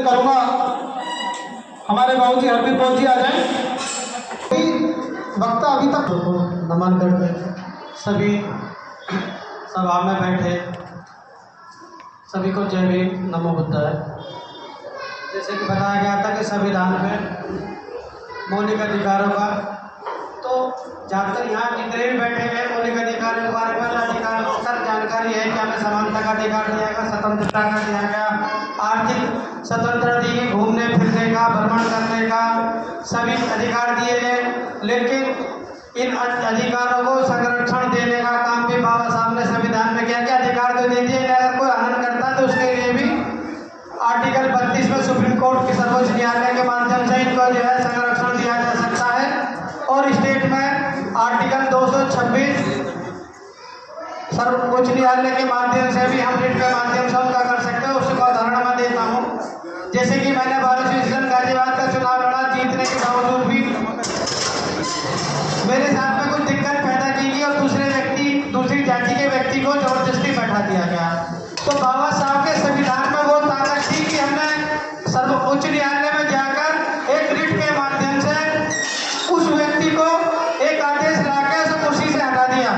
करूँगा हमारे बाबू जी हरप्रीत कौर जी आ जाए। वक्ता अभी तक नमन करते सभी सभा में बैठे सभी को जय भीम नमो बुद्धाय। जैसे कि बताया गया था कि संविधान में मौलिक अधिकारों का, तो जहाँ तक यहाँ जितने भी बैठे हुए मौलिक अधिकारों के बारे में अधिकार सर जानकारी है कि हमें समानता का अधिकार दिया गया, स्वतंत्रता का दिया गया, आर्थिक स्वतंत्रता दी गई, घूमने फिरने का, भ्रमण करने का सभी अधिकार दिए गए। लेकिन इन अधिकारों को संरक्षण देने का काम भी बाबा साहब ने संविधान में किया कि अधिकार तो दे दिए, अगर कोई हनन करता है तो उसके लिए भी आर्टिकल 32 में सुप्रीम कोर्ट के सर्वोच्च न्यायालय के माध्यम से इनको जो है संरक्षण दिया जा सकता है। और स्टेट में आर्टिकल 226 सर्वोच्च न्यायालय के माध्यम से भी हम रिट के माध्यम से उनका कर सकते हैं। उसका उदाहरण मैं देता हूँ। जैसे कि मैंने 12वीं डिवीजन गाजियाबाद का चुनाव लड़ा, जीतने के बावजूद भी मेरे साथ में कुछ दिक्कत पैदा की गई और दूसरी जाति के व्यक्ति को जबरदस्ती बैठा दिया गया। तो बाबा साहब के संविधान में वो ताकत थी कि हमने सर्वोच्च न्यायालय में जाकर एक रिट के माध्यम से उस व्यक्ति को एक आदेश लाकर उस कुर्सी से हटा दिया।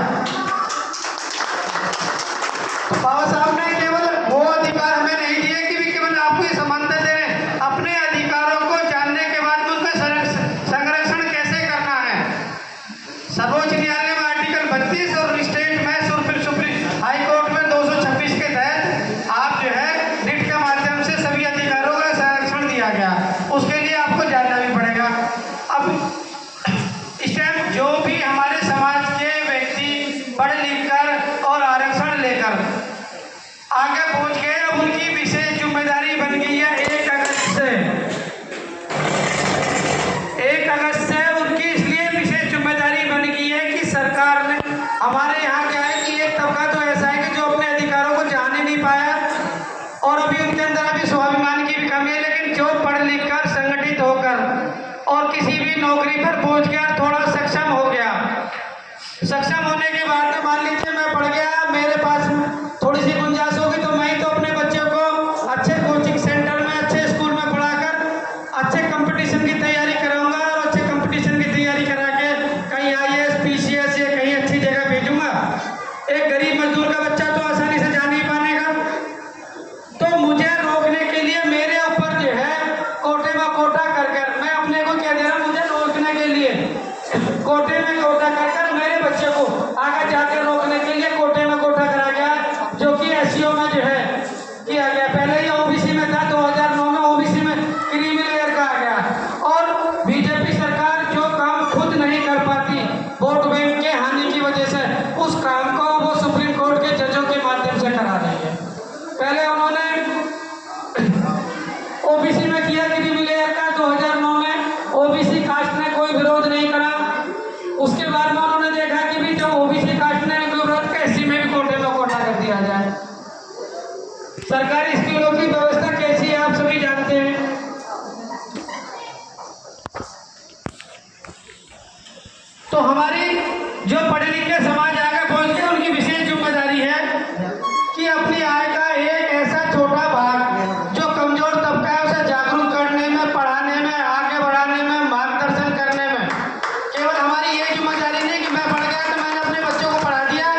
तो बाबा साहब ने केवल वो अधिकार हमें नहीं दिए कि केवल आपको ये समानता दे रहे, अपने अधिकारों को जानने के बाद में उनका संरक्षण कैसे करना है। सर्वोच्च न्यायालय में आर्टिकल 32 और स्टेट में सुप्रीम हाई कोर्ट में 226 के तहत आप जो है रिट के माध्यम से सभी अधिकारों का संरक्षण दिया गया। उसके लिए आपको जानना भी पड़ेगा। अब इस टाइम जो भी हमारे समाज के व्यक्ति पढ़ लिख कर और आरक्षण लेकर आगे पहुंच गए, अब उनकी विशेष जिम्मेदारी बन गई है 1 अगस्त से उनकी इसलिए विशेष जिम्मेदारी बन गई है कि सरकार ने हमारे यहाँ क्या है कि एक तबका तो ऐसा है कि जो अपने अधिकारों को जान ही नहीं पाया और अभी उनके अंदर अभी स्वाभिमान की भी कमी है। लेकिन जो पढ़ लिख कर संगठित होकर और किसी भी नौकरी पर पहुंच गया, थोड़ा सक्षम हो गया, सक्षम होने के बाद में मान लीजिए मैं पढ़ गया, मेरे पास थोड़ी सी गुंजाइश होगी तो मैं तो अपने बच्चों को अच्छे कोचिंग सेंटर में अच्छे स्कूल में पढ़ाकर अच्छे कंपटीशन की तैयारी कराऊंगा और अच्छे कंपटीशन की तैयारी करा के कहीं IAS PCS या कहीं अच्छी जगह भेजूंगा। एक गरीब मजदूर का बच्चा तो आसानी से जा नहीं पाएगा। तो मुझे रोकने के लिए मेरे ऊपर जो है कोटे में कोटा कर मैं अपने को क्या दे रहा हूँ, मुझे रोकने के लिए कोटे में कोटा कर मेरे बच्चे को आगे जाकर रोकने के लिए कोटे में कोटा करा गया, जो कि SCO में जो है किया गया। पहले ये OBC में था, 2009 में OBC में क्रीमी लेयर का आ गया। और बीजेपी सरकार जो काम खुद नहीं कर पाती वोट बैंक के हानि की वजह से, उस काम को वो सुप्रीम कोर्ट के जजों के माध्यम से करा रही है। पहले उन्होंने OBC में किया क्रीमी लेयर का 2009 में, OBC कास्ट ने कोई विरोध नहीं करा। उसके बाद में उन्होंने देखा कि भी जो OBC कास्ट ने विरोध का SC में भी कोटे में कोटा कर दिया जाए। सरकारी स्कूलों की व्यवस्था कैसी है आप सभी जानते हैं। तो हमारी जो पढ़े लिखे समाज आगे पहुंच के उनकी विशेष जिम्मेदारी है कि अपनी आय का एक ऐसा छोटा भाग जो कमजोर तबका है उसे जागरूक करने में, पढ़ाने में, आगे बढ़ाने में, मार्गदर्शन करने में। केवल हमारी ये जिम्मेदारी नहीं कि मैं पढ़ गया तो मैंने अपने बच्चों को पढ़ा दिया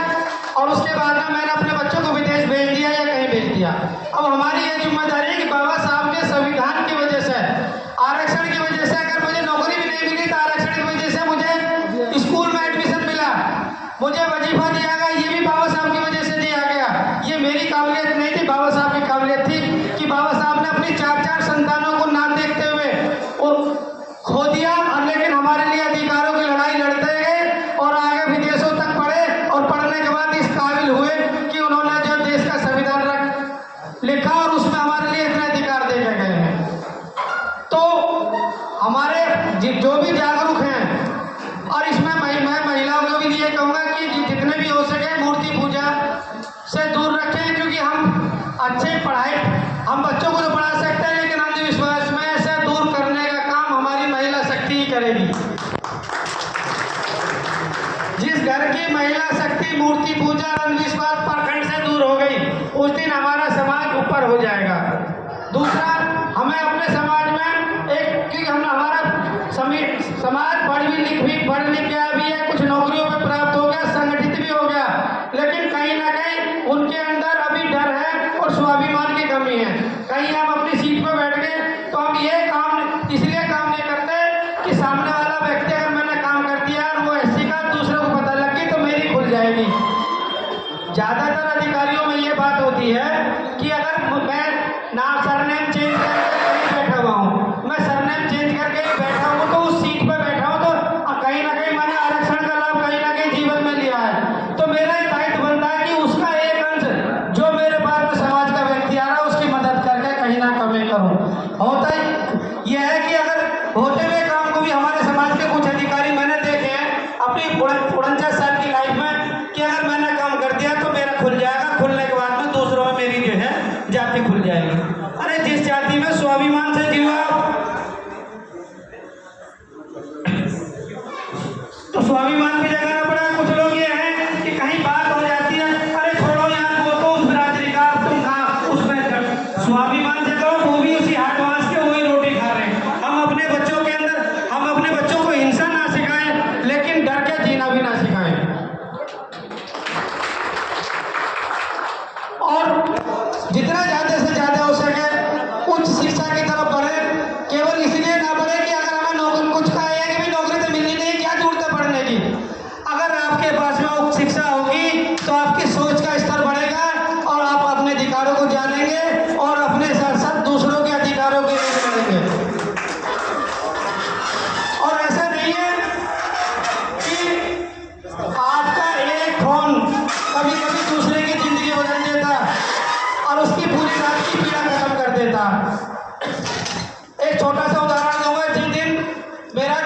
और उसके बाद में मैंने अपने बच्चों को विदेश भेज दिया या कहीं भेज दिया। अब हमारी ये जिम्मेदारी है कि बाबा साहब के संविधान की वजह से, आरक्षण की वजह से अगर मुझे नौकरी भी नहीं मिली तो आरक्षण की वजह से मुझे स्कूल में एडमिशन मिला, मुझे वजीफा दिया गया, ये भी बाबा साहब की वजह से दिया गया। ये मेरी काबिलियत नहीं थी, बाबा साहब की काबिलियत थी कि बाबा साहब ने अपनी 4 संतानों को ना देखते हुए खो दिया, और लेकिन हमारे लिए अधिकारों की लड़ाई लड़ते गए और आगे विदेशों तक पढ़े और पढ़ने के बाद इस काबिल हुए कि उन्होंने जो देश का संविधान लिखा और उसमें हमारे लिए इतने अधिकार दे के गए हैं। तो हमारे जो भी जागरूक हैं, और इसमें मैं महिलाओं को भी ये कहूँगा कि जितने भी हो सके मूर्ति पूजा से दूर रखें, क्योंकि हम अच्छे पढ़ाई हम बच्चों को तो पढ़ा सकते हैं, लेकिन अंधविश्वास में से दूर करने का काम हमारी महिला शक्ति ही करेगी। जिस घर की महिला शक्ति मूर्ति पूजा अंधविश्वास पाखंड से दूर हो गई, उस दिन हमारा समाज ऊपर हो जाएगा। दूसरा, हमें समाज में एक, क्योंकि हमारा समाज पढ़ लिख गया भी है, कुछ नौकरियों में प्राप्त हो गया, संगठित भी हो गया, लेकिन कहीं ना कहीं उनके अंदर अभी डर है और स्वाभिमान की कमी है। कहीं हम अपनी सीट पर बैठ गए तो हम ये काम इसलिए काम नहीं करते कि सामने वाला व्यक्ति अगर मैंने काम कर दिया और वो ऐसी का दूसरे को पता लग गई तो मेरी खुल जाएगी। ज्यादातर अधिकारियों में ये बात होती है कि अगर मैं नाम सरनेम चेंज करके कहीं बैठा हुआ हूँ, मैं सरनेम चेंज करके बैठा हूँ तो उस सीट पर बैठा हूँ तो कहीं ना कहीं मैंने आरक्षण का लाभ कहीं ना कहीं जीवन में लिया है, तो मेरा दायित्व बनता है कि उसका एक अंश जो मेरे पास में समाज का व्यक्ति आ रहा है उसकी मदद करके कहीं ना कहीं करूँ। होता ही यह है कि अगर होते हुए काम को भी हमारे समाज के कुछ अधिकारी मैंने देखे हैं अपनी 49 साल की लाइफ में कि अगर मैंने काम कर दिया तो मेरा खुल जाएगा, खुलने के बाद में दूसरों में मेरी जो है जाति खुल जाएगी। अरे जिस जाति में स्वाभिमान से जीवा तो स्वाभिमान की जगह ना पड़ा। कुछ लोग ये हैं कि कहीं बात हो जाती है, अरे छोड़ो यार वो तो उस बिरादरी का, तुम कहाँ उसमें स्वाभिमान से करो, वो भी उसी हाथ मांस के वही रोटी खा रहे हैं। हम अपने बच्चों को हिंसा ना सिखाएं, लेकिन डर के जीना भी ना सिखाएं। और जितना ज़्यादा से ज़्यादा हो सके उच्च शिक्षा की तरफ बढ़े। केवल इसलिए ना बढ़े कि अगर हमें नौकरी, कुछ कहा है कि भी नौकरी तो मिलनी नहीं, क्या जरूरत है पढ़ने की। अगर आपके पास में उच्च शिक्षा होगी तो आपकी सोच का स्तर बढ़ेगा और आप अपने अधिकारों को जानेंगे और अपने साथ साथ दूसरों के अधिकारों के लिए लड़ेंगे। और ऐसा नहीं है कि आपका एक फोन कभी कभी दूसरे की जिंदगी बदल देता और उसकी पूरी रात की पीड़ा खत्म कर देता। एक छोटा सा उदाहरण दूंगा। जिस दिन मेरा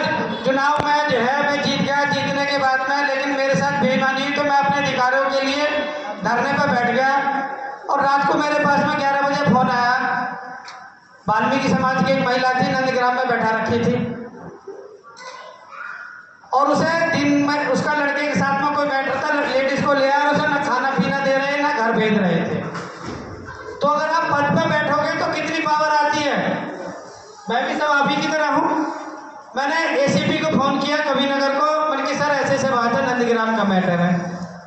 चुनाव में जो है मैं जीत गया, जीतने के बाद में लेकिन मेरे साथ बेईमानी हुई तो मैं अपने अधिकारों के लिए धरने पर बैठ गया और रात को मेरे पास में 11 बजे फोन आया। वाल्मीकि समाज की एक महिला थी, नंदग्राम में बैठा रखी थी और उसे दिन में उसका लड़के के साथ में कोई बैठ रहा था, लेडीज को ले आया और उसे ना खाना पीना दे रहे ना घर भेज रहे थे। तो अगर आप पद पर बैठोगे तो कितनी पावर आती है। मैं भी सब आप ही की तरह हूँ। मैंने एसीपी को फोन किया कबीरनगर को, मैंने कि सर ऐसे बात है, नंदग्राम का मैटर है।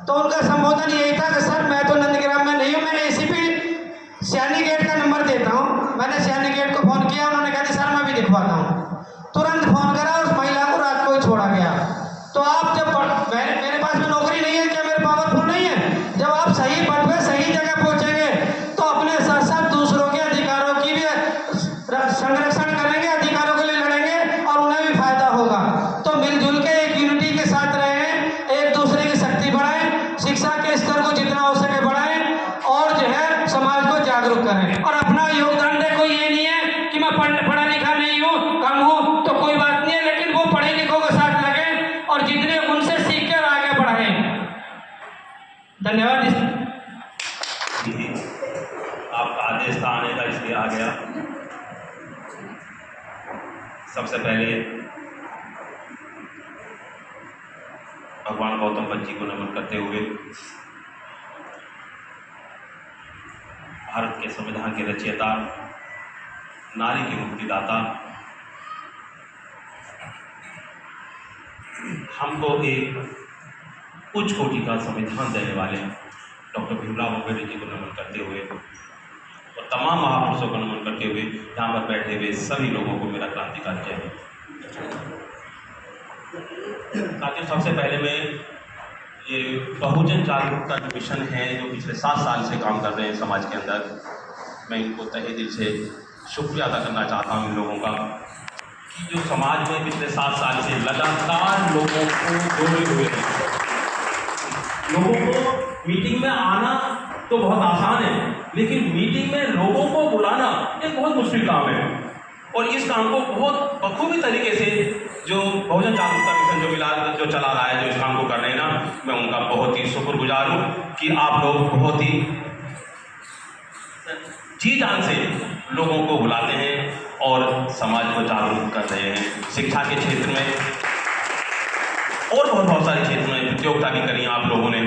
तो उनका संबोधन यही था कि सर मैं तो नंदग्राम में नहीं हूँ, मैं एसीपी सियानी गेट का नंबर देता हूँ। मैंने सियानी गेट को फोन किया, उन्होंने कहा सर मैं भी दिखवाता हूँ। तुरंत फोन करा, उस महिला को रात को ही छोड़ा गया। तो आप जब मेरे पास में नौकरी नहीं है, क्या मेरे पावरफुल नहीं है? जब आप सही पद पे सही जगह पहुंचेंगे तो अपने साथ साथ दूसरों के अधिकारों की भी संरक्षण करेंगे, अधिकारों के लिए लड़ेंगे और उन्हें भी फायदा होगा। तो मिलजुल के एक यूनिटी के साथ रहें, एक दूसरे की शक्ति बढ़ाएं, शिक्षा के स्तर को जितना हो सके बढ़ाएं और जो है समाज को जागरूक करें और अपना योगदान दें। कोई ये नहीं है कि मैं पढ़ा लिखा नहीं हूँ, कम हूँ, तो कोई बात नहीं है, लेकिन वो पढ़े लिखों के साथ लगे और जितने उनसे सीख कर आगे बढ़ाएं। धन्यवाद। आपका आदेश था आने का, इसलिए आ गया। सबसे पहले भगवान गौतम बुद्ध जी को नमन करते हुए भारत के संविधान के रचयिता, नारी के मुक्तिदाता, हमको एक उच्च कोटि का संविधान देने वाले डॉक्टर भीमराव अम्बेडकर जी को नमन करते हुए और तमाम महापुरुषों को नमन करते हुए यहाँ पर बैठे हुए सभी लोगों को मेरा क्रांतिकारी जय हिंद। साथियों, सबसे पहले मैं ये बहुजन जागरूकता जो मिशन है, जो पिछले 7 साल से काम कर रहे हैं समाज के अंदर, मैं इनको तहे दिल से शुक्रिया अदा करना चाहता हूँ इन लोगों का कि जो समाज में पिछले 7 साल से लगातार लोगों को जोड़े हुए हैं। लोगों को मीटिंग में आना तो बहुत आसान है, लेकिन मीटिंग में लोगों को बुलाना एक बहुत मुश्किल काम है। और इस काम को बहुत बखूबी तरीके से जो बहुजन जागरूकता मिशन जो चला रहा है, जो इस काम को कर रहे हैं ना, मैं उनका बहुत ही शुक्रगुजार हूँ कि आप लोग बहुत ही जी जान से लोगों को बुलाते हैं और समाज को जागरूक कर रहे हैं। शिक्षा के क्षेत्र में और बहुत सारे क्षेत्रों में प्रतियोगिता भी करी आप लोगों ने,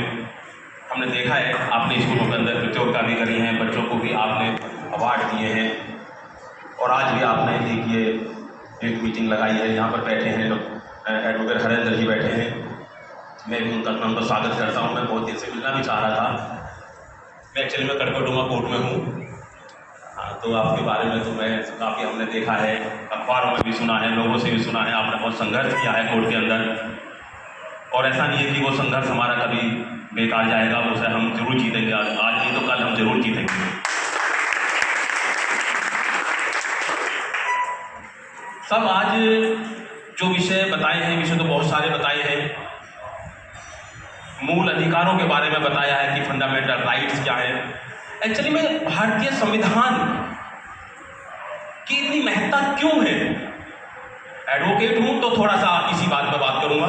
हमने देखा है, आपने स्कूलों के अंदर प्रतियोगिता भी करी है, बच्चों को भी आपने अवार्ड दिए हैं। और आज भी आपने एक मीटिंग लगाई है, यहाँ पर बैठे हैं एडवोकेट हरेंद्र जी बैठे हैं। मैं भी उनका स्वागत करता हूँ। मैं बहुत दिन से मिलना भी चाह रहा था। मैं एक्चुअली मैं कड़कड़डुमा कोर्ट में हूँ। हाँ, तो आपके बारे में तो मैं काफ़ी हमने देखा है, अखबारों में भी सुना है, लोगों से भी सुना है। आपने बहुत संघर्ष किया है कोर्ट के अंदर, और ऐसा नहीं है कि वो संघर्ष हमारा कभी बेकार जाएगा। उसे हम जरूर जीतेंगे। आज नहीं तो कल हम जरूर जीतेंगे। सब आज जो विषय बताए हैं, विषय तो बहुत सारे बताए हैं। मूल अधिकारों के बारे में बताया है कि फंडामेंटल राइट्स क्या है। एक्चुअली में भारतीय संविधान की इतनी महत्ता क्यों है? एडवोकेट हूं तो थोड़ा सा इसी बात पर बात करूंगा,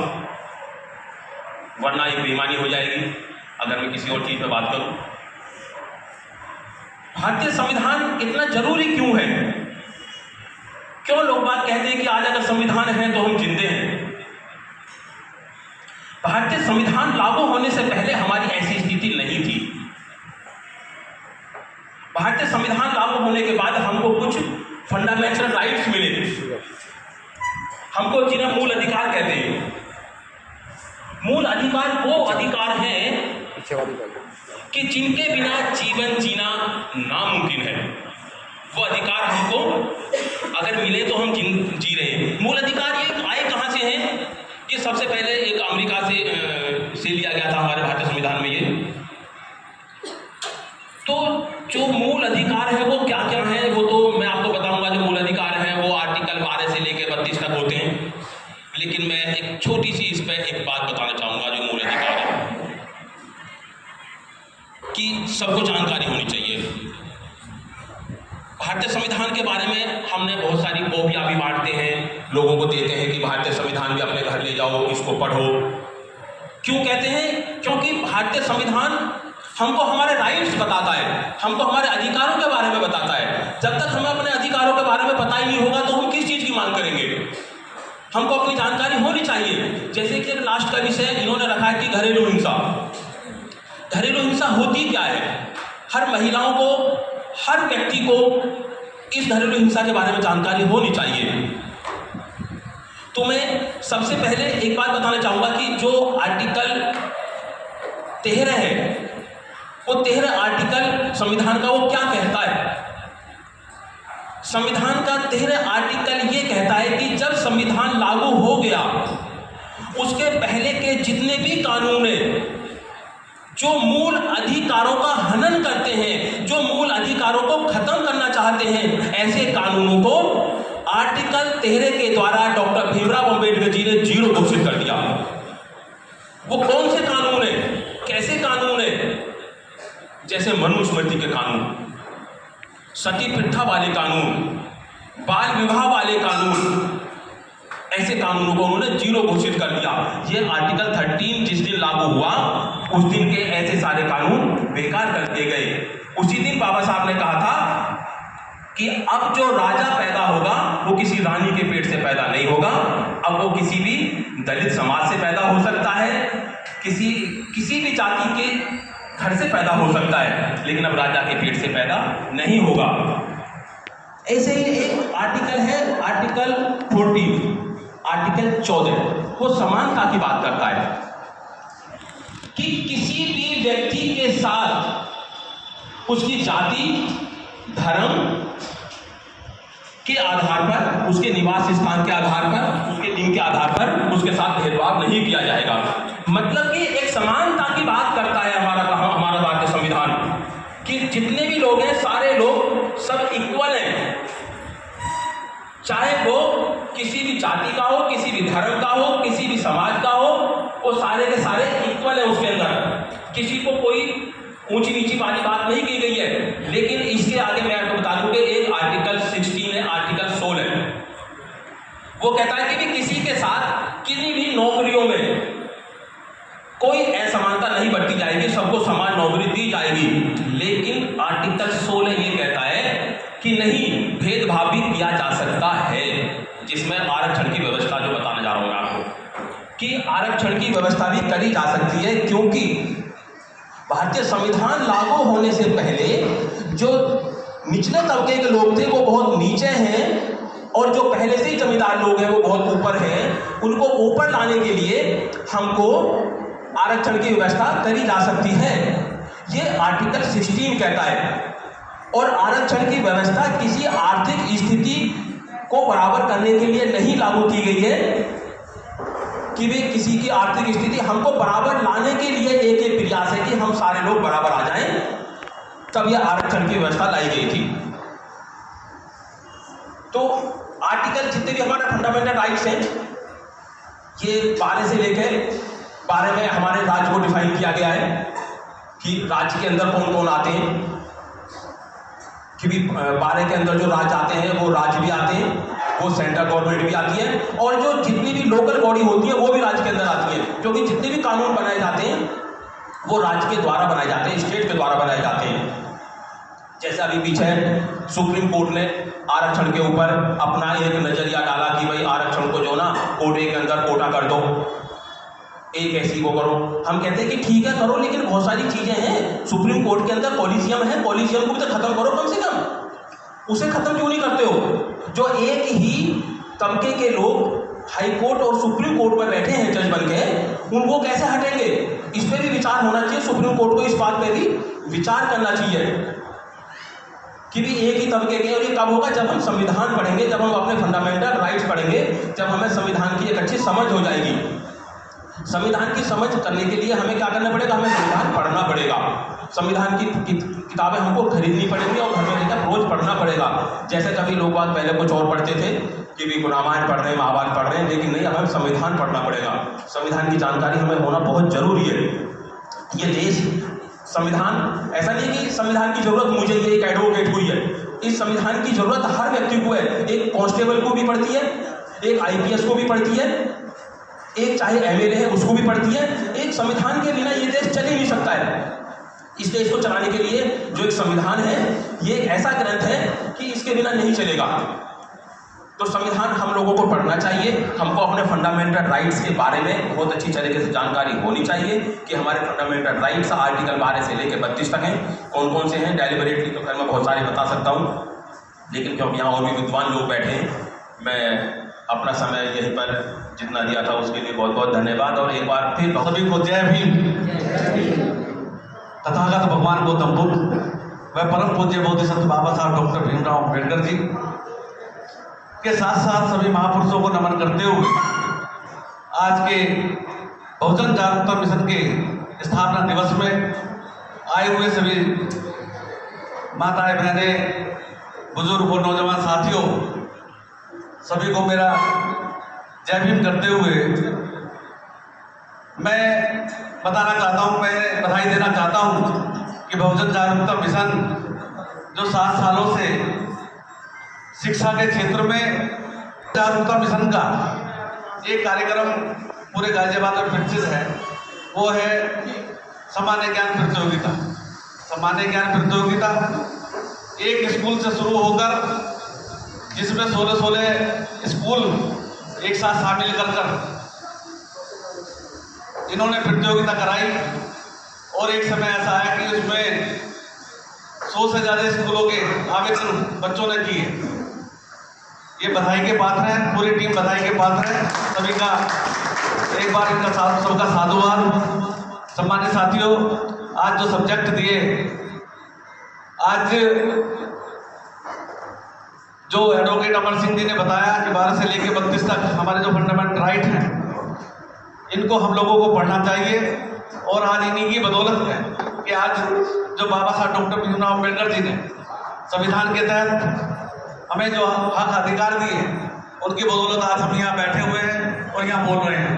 वरना एक बेईमानी हो जाएगी अगर मैं किसी और चीज पर बात करूं। भारतीय संविधान इतना जरूरी क्यों है? क्यों लोग बात कहते हैं कि आज अगर संविधान है तो हम जिंदे हैं? भारतीय संविधान लागू होने से पहले हमारी ऐसी स्थिति नहीं थी। भारतीय संविधान लागू होने के बाद हमको कुछ फंडामेंटल राइट्स मिले, हमको जिन्हें मूल अधिकार कहते हैं। मूल अधिकार वो अधिकार हैं कि जिनके बिना जीवन जीना नामुमकिन है। वो अधिकार हमको अगर मिले तो हम जी रहे हैं। मूल अधिकार ये आए कहाँ से हैं? ये सबसे पहले एक अमेरिका से लिया गया था हमारे भारतीय संविधान में। ये तो जो मूल अधिकार है वो क्या क्या है वो तो मैं आपको बताऊंगा। जो मूल अधिकार है वो आर्टिकल 12 से लेकर 32 तक होते हैं, लेकिन मैं एक छोटी सी इस पर एक बात बताना चाहूंगा। जो मूल अधिकार है कि सबको जानकारी होनी चाहिए। भारतीय संविधान के बारे में हमने बहुत सारी कॉपियां भी बांटते हैं, लोगों को देते हैं कि भारतीय संविधान भी अपने घर ले जाओ, इसको पढ़ो। क्यों कहते हैं? क्योंकि भारतीय संविधान हमको हमारे राइट्स बताता है, हमको हमारे अधिकारों के बारे में बताता है। जब तक हमें अपने अधिकारों के बारे में पता ही नहीं होगा तो हम किस चीज की मांग करेंगे? हमको अपनी जानकारी होनी चाहिए। जैसे कि लास्ट का विषय इन्होंने रखा है कि घरेलू हिंसा। घरेलू हिंसा होती क्या है? हर महिलाओं को, हर व्यक्ति को इस घरेलू हिंसा के बारे में जानकारी होनी चाहिए। तो मैं सबसे पहले एक बात बताना चाहूंगा कि जो आर्टिकल 13 है, वो 13 आर्टिकल संविधान का वो क्या कहता है? संविधान का 13 आर्टिकल ये कहता है कि जब संविधान लागू हो गया उसके पहले के जितने भी कानून हैं जो मूल अधिकारों का हनन करते हैं, जो मूल अधिकारों को खत्म करना चाहते हैं, ऐसे कानूनों को आर्टिकल 13 के द्वारा डॉक्टर भीमराव अंबेडकर जी ने जीरो घोषित कर दिया। वो कौन से कानून है? कैसे कानून है? जैसे मनुस्मृति के कानून, सती प्रथा वाले कानून, बाल विवाह वाले कानून, ऐसे कानूनों को उन्होंने जीरो घोषित कर दिया। ये आर्टिकल 13 जिस दिन लागू हुआ उस दिन के ऐसे सारे कानून बेकार कर दिए गए। उसी दिन बाबा साहब ने कहा था कि अब जो राजा पैदा होगा वो किसी रानी के पेट से पैदा नहीं होगा। अब वो किसी भी दलित समाज से पैदा हो सकता है, किसी भी जाति के घर से पैदा हो सकता है, लेकिन अब राजा के पेट से पैदा नहीं होगा। ऐसे ही एक आर्टिकल है, आर्टिकल 14, आर्टिकल 14, वो समानता की बात करता है कि किसी भी व्यक्ति के साथ उसकी जाति, धर्म के आधार पर, उसके निवास स्थान के आधार पर, उसके लिंग के आधार पर उसके साथ भेदभाव नहीं किया जाएगा। मतलब कि एक समानता की बात करता है हमारा भारतीय संविधान कि जितने भी लोग हैं सारे लोग सब इक्वल हैं, चाहे वो किसी भी जाति का हो, किसी भी धर्म का हो, किसी भी समाज का हो, वो सारे के सारे इक्वल है उसके अंदर। किसी को कोई ऊंची नीची वाली बात नहीं की गई है। लेकिन इसके आगे मैं आपको बता दूं कि एक आर्टिकल 16 है, आर्टिकल 16 है, वो कहता है कि भी किसी के साथ किसी भी नौकरियों में कोई असमानता नहीं बरती जाएगी, सबको समान नौकरी दी जाएगी। लेकिन आर्टिकल 16 ये कहता है कि नहीं, भेदभाव भी किया जा सकता है, जिसमें आरक्षण की व्यवस्था जो बताने जा रहा हूं मैं आपको कि आरक्षण की व्यवस्था भी करी जा सकती है। क्योंकि भारतीय संविधान लागू होने से पहले जो निचले तबके के लोग थे वो बहुत नीचे हैं और जो पहले से ही जमींदार लोग हैं वो बहुत ऊपर हैं, उनको ऊपर लाने के लिए हमको आरक्षण की व्यवस्था करी जा सकती है। ये आर्टिकल 16 कहता है। और आरक्षण की व्यवस्था किसी आर्थिक स्थिति को बराबर करने के लिए नहीं लागू की गई है कि वे किसी की आर्थिक स्थिति, हमको बराबर लाने के लिए एक प्रयास है कि हम सारे लोग बराबर आ जाएं, तब यह आरक्षण की व्यवस्था लाई गई थी। तो आर्टिकल जितने भी हमारे फंडामेंटल राइट्स हैं, ये 12 से लेकर 12 में हमारे राज्य को डिफाइन किया गया है कि राज्य के अंदर कौन कौन आते हैं, कि भी 12 के अंदर जो राज्य आते हैं वो राज्य भी आते हैं, वो सेंट्रल गवर्नमेंट भी आती है, और जो जितनी भी लोकल बॉडी होती है वो भी राज्य के अंदर आती है, क्योंकि जितने भी कानून बनाए जाते हैं वो राज्य के द्वारा बनाए जाते हैं, स्टेट के द्वारा बनाए जाते हैं। जैसे अभी पीछे सुप्रीम कोर्ट ने आरक्षण के ऊपर अपना एक नजरिया डाला कि भाई आरक्षण को जो ना कोटे के अंदर कोटा कर दो, एक ऐसी को करो। हम कहते हैं कि ठीक है करो, लेकिन बहुत सारी चीजें हैं सुप्रीम कोर्ट के अंदर, कॉलिजियम है, कॉलिजियम को भी तो खत्म करो कम से कम। उसे खत्म क्यों नहीं करते हो? जो एक ही तबके के लोग हाई कोर्ट और सुप्रीम कोर्ट में बैठे हैं जज बन के, उनको कैसे हटेंगे? इस पर भी विचार होना चाहिए। सुप्रीम कोर्ट को इस बात पे भी विचार करना चाहिए कि भी एक ही तबके के। और ये कब होगा? जब हम संविधान पढ़ेंगे, जब हम अपने फंडामेंटल राइट्स पढ़ेंगे, जब हमें संविधान की एक अच्छी समझ हो जाएगी। संविधान की समझ करने के लिए हमें क्या करना पड़ेगा? हमें संविधान पढ़ना पड़ेगा। संविधान की किताबें हमको खरीदनी पड़ेंगी और घर में लेकर रोज पढ़ना पड़ेगा। जैसे कभी लोग बात पहले कुछ और पढ़ते थे कि भी रामायण पढ़ रहे हैं, महाभारत पढ़ रहे हैं, लेकिन नहीं, हमें संविधान पढ़ना पड़ेगा। संविधान की जानकारी हमें होना बहुत जरूरी है। ये देश संविधान ऐसा नहीं कि संविधान की जरूरत मुझे, ये एक एडवोकेट को ही है। इस संविधान की जरूरत हर व्यक्ति को है। एक कांस्टेबल को भी पड़ती है, एक IPS को भी पड़ती है, एक चाहे MLA है उसको भी पड़ती है। एक संविधान के बिना ये देश चल ही नहीं सकता है। इस देश को चलाने के लिए जो एक संविधान है, ये एक ऐसा ग्रंथ है कि इसके बिना नहीं चलेगा। तो संविधान हम लोगों को पढ़ना चाहिए। हमको अपने फंडामेंटल राइट्स के बारे में बहुत अच्छी तरीके से जानकारी होनी चाहिए कि हमारे फंडामेंटल राइट्स आर्टिकल 12 से लेकर 32 तक हैं, कौन कौन से हैं। डेलिबरेटली तो खैर मैं बहुत सारे बता सकता हूँ, लेकिन क्योंकि यहाँ और भी विद्वान लोग बैठे हैं, मैं अपना समय यहीं पर जितना दिया था उसके लिए बहुत बहुत धन्यवाद। और एक बार फिर सभी को जय भीम। तथागत भगवान गौतम बुद्ध व परम पूज्य बोधिसत्व बाबा साहब डॉक्टर भीमराव अम्बेडकर जी के साथ साथ सभी महापुरुषों को नमन करते हुए आज के बहुजन जागरूकता मिशन के स्थापना दिवस में आए हुए सभी माताएं, बहनें, बुजुर्ग और नौजवान साथियों, सभी को मेरा जय भीम करते हुए मैं बताना चाहता हूँ, मैं बधाई देना चाहता हूँ कि बहुजन जागरूकता मिशन जो 7 सालों से शिक्षा के क्षेत्र में जागरूकता मिशन का एक कार्यक्रम पूरे गाजियाबाद में प्रचलित है, वो है सामान्य ज्ञान प्रतियोगिता। सामान्य ज्ञान प्रतियोगिता एक स्कूल से शुरू होकर, जिसमें 16 स्कूल एक साथ शामिल कर इन्होंने प्रतियोगिता कराई। और एक समय ऐसा आया कि उसमें 100 से ज़्यादा स्कूलों के आवेदन बच्चों ने किए। ये बधाई के पात्र हैं, पूरी टीम बधाई के पात्र है। सभी का एक बार इनका सबका साधुवाद। सम्मानित साथियों, आज जो सब्जेक्ट दिए, आज जो एडवोकेट अमर सिंह जी ने बताया कि 12 से लेकर 32 तक हमारे जो फंडामेंटल राइट हैं, इनको हम लोगों को पढ़ना चाहिए। और आज इन्हीं की बदौलत है कि आज जो बाबा साहब डॉक्टर भीमराव अम्बेडकर जी ने संविधान के तहत हमें जो हक अधिकार दिए, उनकी बदौलत आज हम यहाँ बैठे हुए हैं और यहाँ बोल रहे हैं।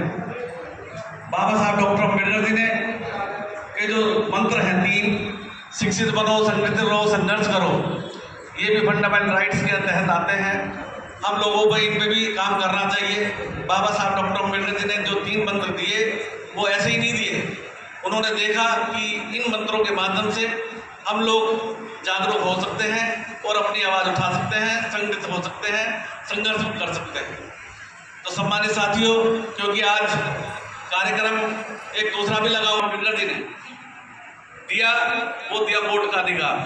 बाबा साहब डॉक्टर अम्बेडकर जी ने के जो मंत्र हैं 3, शिक्षित बनो, संगठित रहो, संघर्ष करो, ये भी फंडामेंटल राइट्स के तहत आते हैं। हम लोगों को इन पे भी काम करना चाहिए। बाबा साहब डॉक्टर अम्बेडकर जी ने जो 3 मंत्र दिए, वो ऐसे ही नहीं दिए। उन्होंने देखा कि इन मंत्रों के माध्यम से हम लोग जागरूक हो सकते हैं और अपनी आवाज़ उठा सकते हैं, संगठित हो सकते हैं, संघर्ष कर सकते हैं। तो सम्मानित साथियों, क्योंकि आज कार्यक्रम एक दूसरा भी लगा हुआ, अम्बेडकर जी ने दिया, वो दिया वोट का अधिकार।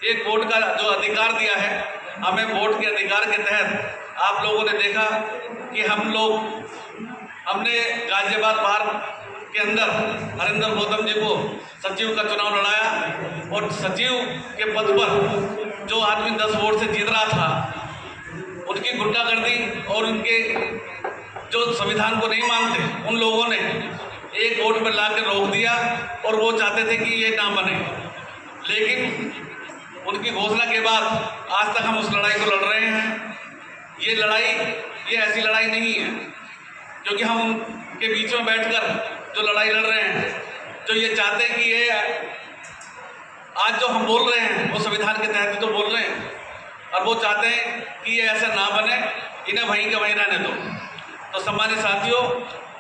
एक वोट का जो अधिकार दिया है, हमें वोट के अधिकार के तहत आप लोगों ने देखा कि हमने गाजियाबाद बार के अंदर हरिंदर गौतम जी को सचिव का चुनाव लड़ाया और सचिव के पद पर जो आदमी 10 वोट से जीत रहा था उनकी गुंडागर्दी और उनके जो संविधान को नहीं मानते उन लोगों ने एक वोट पर लाकर रोक दिया और वो चाहते थे कि ये ना बने। लेकिन उनकी घोषणा के बाद आज तक हम उस लड़ाई को लड़ रहे हैं। ये ऐसी लड़ाई नहीं है क्योंकि हम उनके बीच में बैठकर जो लड़ाई लड़ रहे हैं, जो ये चाहते हैं कि ये आज जो हम बोल रहे हैं वो संविधान के तहत तो बोल रहे हैं और वो चाहते हैं कि ये ऐसा ना बने, इन्हें वहीं का वहीं रहने दो। तो सम्मानित साथियों,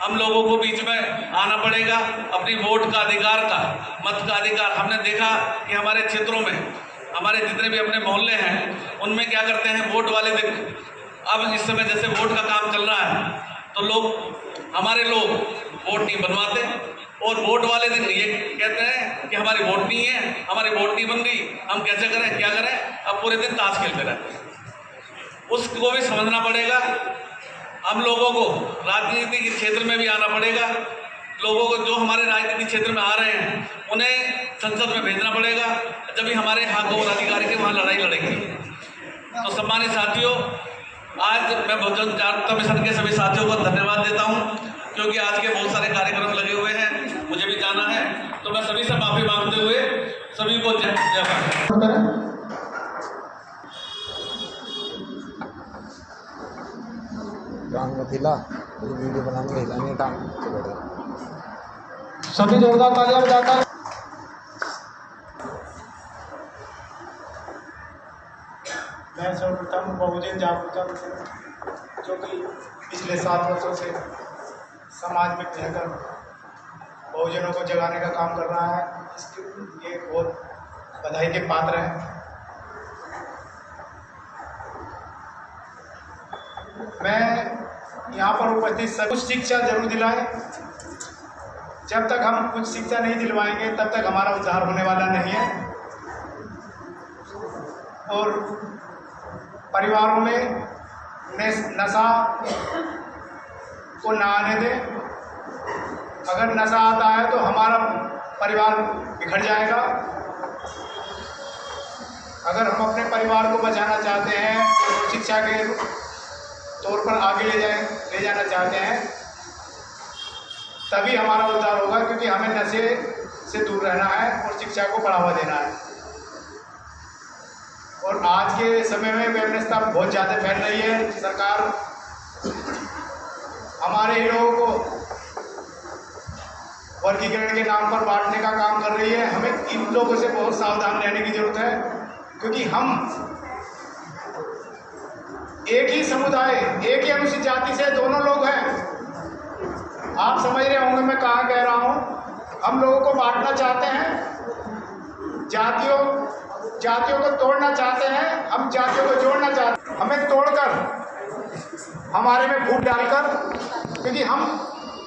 हम लोगों को बीच में आना पड़ेगा, अपनी वोट का अधिकार का, मत का अधिकार। हमने देखा कि हमारे क्षेत्रों में हमारे जितने भी अपने मोहल्ले हैं उनमें क्या करते हैं, वोट वाले दिन, अब इस समय जैसे वोट का काम चल रहा है तो हमारे लोग वोट नहीं बनवाते और वोट वाले दिन ये कहते हैं कि हमारी वोट नहीं है, हमारी वोट नहीं बन रही, हम कैसे करें, क्या करें। अब पूरे दिन ताश खेलते रहते हैं। उसको भी समझना पड़ेगा। हम लोगों को राजनीति के क्षेत्र में भी आना पड़ेगा। लोगों को जो हमारे राजनीतिक क्षेत्र में आ रहे हैं उन्हें संसद में भेजना पड़ेगा, जब भी हमारे हक और अधिकार की वहाँ लड़ाई लड़ेंगे। तो सम्मानित साथियों, आज मैं बहुजन जागरूकता मिशन के सभी साथियों को धन्यवाद देता हूँ क्योंकि आज के बहुत सारे कार्यक्रम लगे हुए हैं, मुझे भी जाना है। तो मैं सभी से माफी मांगते हुए सभी को जय भारत। वीडियो बनाने हिलाने काम सभी जोरदार तालियां बजाकर मैं सर्वप्रथम बहुजन जागरूकता मिशन जो कि पिछले 7 वर्षों से समाज में रहकर बहुजनों को जगाने का काम कर रहा है, इसके लिए बहुत बधाई के पात्र हैं। मैं यहाँ पर उपस्थित सब कुछ शिक्षा जरूर दिलाएं। जब तक हम कुछ शिक्षा नहीं दिलवाएंगे तब तक हमारा उद्धार होने वाला नहीं है। और परिवारों में नशा को ना आने दें। अगर नशा आता है तो हमारा परिवार बिखर जाएगा। अगर हम अपने परिवार को बचाना चाहते हैं, शिक्षा के तौर पर आगे ले जाना चाहते हैं, तभी हमारा उद्धार होगा, क्योंकि हमें नशे से दूर रहना है और शिक्षा को बढ़ावा देना है। और आज के समय में व्यवस्था बहुत ज़्यादा फैल रही है। सरकार हमारे ही लोगों को वर्गीकरण के नाम पर बांटने का काम कर रही है। हमें इन लोगों से बहुत सावधान रहने की जरूरत है, क्योंकि हम एक ही समुदाय, एक ही अनुसूचित जाति से दोनों लोग हैं। आप समझ रहे होंगे मैं कहाँ कह रहा हूँ। हम लोगों को बांटना चाहते हैं, जातियों को तोड़ना चाहते हैं, हम जातियों को जोड़ना चाहते हैं। हमें तोड़कर हमारे में फूट डालकर, क्योंकि हम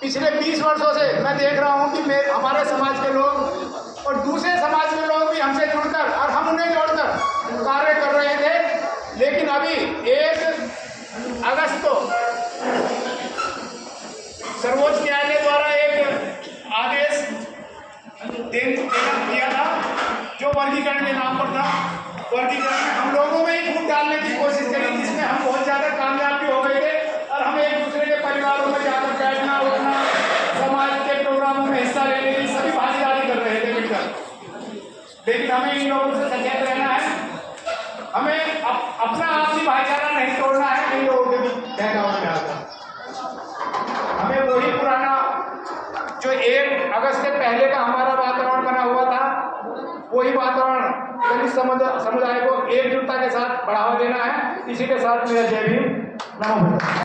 पिछले 20 वर्षों से मैं देख रहा हूँ कि हमारे समाज के लोग और दूसरे समाज के लोग भी हमसे जुड़कर और हम उन्हें जोड़कर कार्य कर रहे थे। लेकिन अभी 1 अगस्त को सर्वोच्च न्यायालय द्वारा एक आदेश दिया था जो वर्गीकरण के नाम पर था। वर्गीकरण में हम लोगों में ही फूट डालने की कोशिश करी, जिसमें हम बहुत ज़्यादा कामयाब भी हो गए थे और हम एक दूसरे के परिवारों में जाकर बैठना उठना, समाज के प्रोग्रामों में हिस्सा लेने की सभी भागीदारी कर रहे थे मिलकर। लेकिन हमें इन लोगों से सचेत रहना है। हमें अपना आपसी भाईचारा नहीं तोड़ना है इन लोगों के भी बहकावे में आकर। हमें वही पुराना जो 1 अगस्त से पहले का हमारा वातावरण बना हुआ था, वही वातावरण दलित समुदाय को एकजुटता के साथ बढ़ावा देना है। इसी के साथ मेरा जय भीम, नमो बुद्धाय।